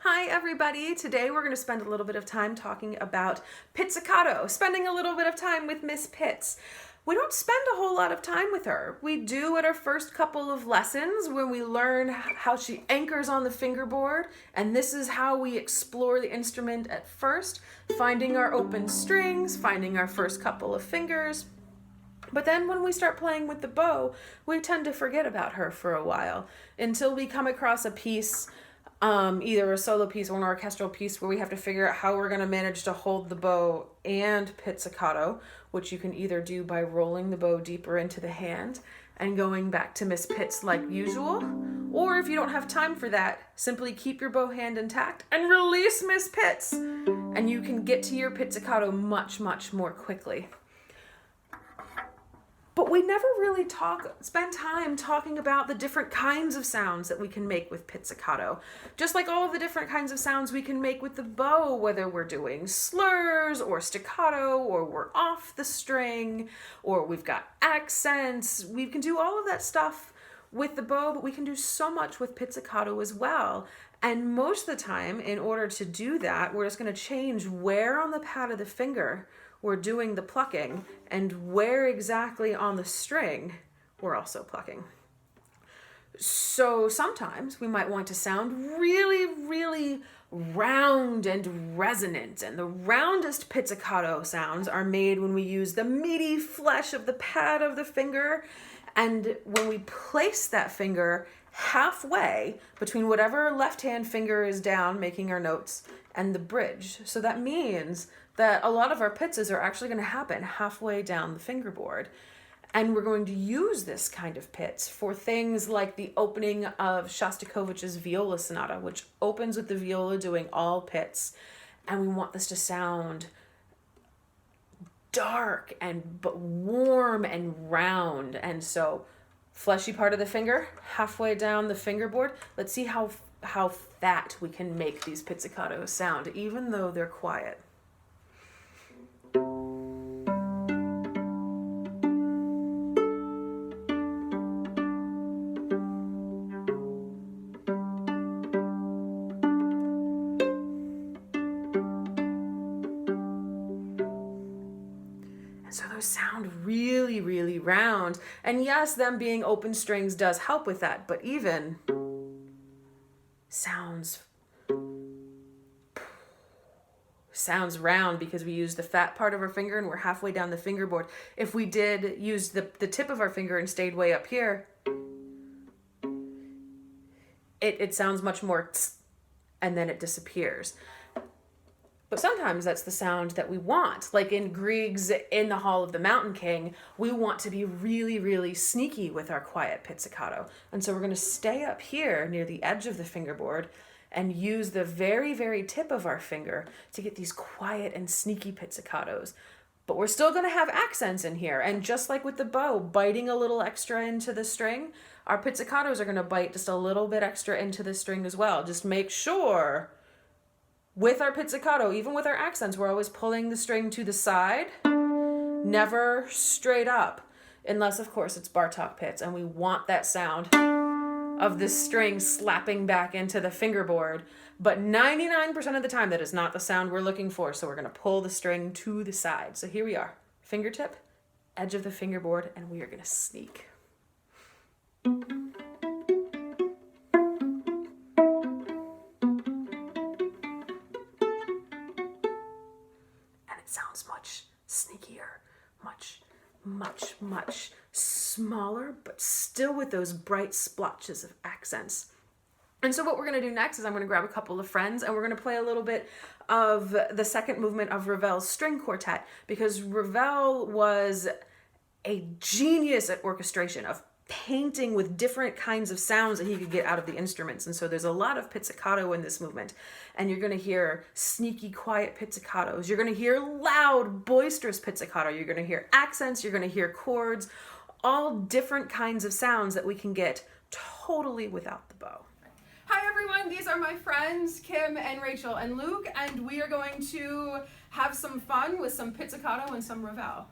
Hi everybody! Today we're going to spend a little bit of time talking about pizzicato, spending a little bit of time with Miss Pitts. We don't spend a whole lot of time with her. We do at our first couple of lessons when we learn how she anchors on the fingerboard, and this is how we explore the instrument at first, finding our open strings, finding our first couple of fingers. But then when we start playing with the bow, we tend to forget about her for a while until we come across a piece, either a solo piece or an orchestral piece where we have to figure out how we're going to manage to hold the bow and pizzicato, which you can either do by rolling the bow deeper into the hand and going back to Miss Pitts like usual, or if you don't have time for that, simply keep your bow hand intact and release Miss Pitts, and you can get to your pizzicato much, much more quickly. But we never really spend time talking about the different kinds of sounds that we can make with pizzicato. Just like all of the different kinds of sounds we can make with the bow, whether we're doing slurs or staccato, or we're off the string, or we've got accents. We can do all of that stuff with the bow, but we can do so much with pizzicato as well. And most of the time, in order to do that, we're just going to change where on the pad of the finger we're doing the plucking and where exactly on the string we're also plucking. So sometimes we might want to sound really, really round and resonant, and the roundest pizzicato sounds are made when we use the meaty flesh of the pad of the finger, and when we place that finger halfway between whatever left hand finger is down making our notes and the bridge. So that means that a lot of our pizzas are actually going to happen halfway down the fingerboard. And we're going to use this kind of pizz for things like the opening of Shostakovich's Viola Sonata, which opens with the viola doing all pizz. And we want this to sound dark but warm and round. And so fleshy part of the finger, halfway down the fingerboard. Let's see how fat we can make these pizzicatos sound, even though they're quiet. So those sound really, really round. And yes, them being open strings does help with that, but even sounds round because we use the fat part of our finger and we're halfway down the fingerboard. If we did use the tip of our finger and stayed way up here, it sounds much more tss, and then it disappears. But sometimes that's the sound that we want. Like in Grieg's In the Hall of the Mountain King, we want to be really, really sneaky with our quiet pizzicato. And so we're going to stay up here near the edge of the fingerboard and use the very, very tip of our finger to get these quiet and sneaky pizzicatos. But we're still going to have accents in here. And just like with the bow, biting a little extra into the string, our pizzicatos are going to bite just a little bit extra into the string as well. Just make sure with our pizzicato, even with our accents, we're always pulling the string to the side, never straight up, unless of course it's Bartók pizz and we want that sound of the string slapping back into the fingerboard. But 99% of the time that is not the sound we're looking for, so we're going to pull the string to the side. So here we are, fingertip, edge of the fingerboard, and we are going to sneak. Sounds much sneakier, much smaller, but still with those bright splotches of accents. And so what we're going to do next is I'm going to grab a couple of friends and we're going to play a little bit of the second movement of Ravel's string quartet, because Ravel was a genius at orchestration, of painting with different kinds of sounds that he could get out of the instruments. And so there's a lot of pizzicato in this movement, and you're going to hear sneaky, quiet pizzicatos. You're going to hear loud, boisterous pizzicato. You're going to hear accents. You're going to hear chords, all different kinds of sounds that we can get totally without the bow. Hi everyone, these are my friends Kim and Rachel and Luke, and we are going to have some fun with some pizzicato and some Ravel.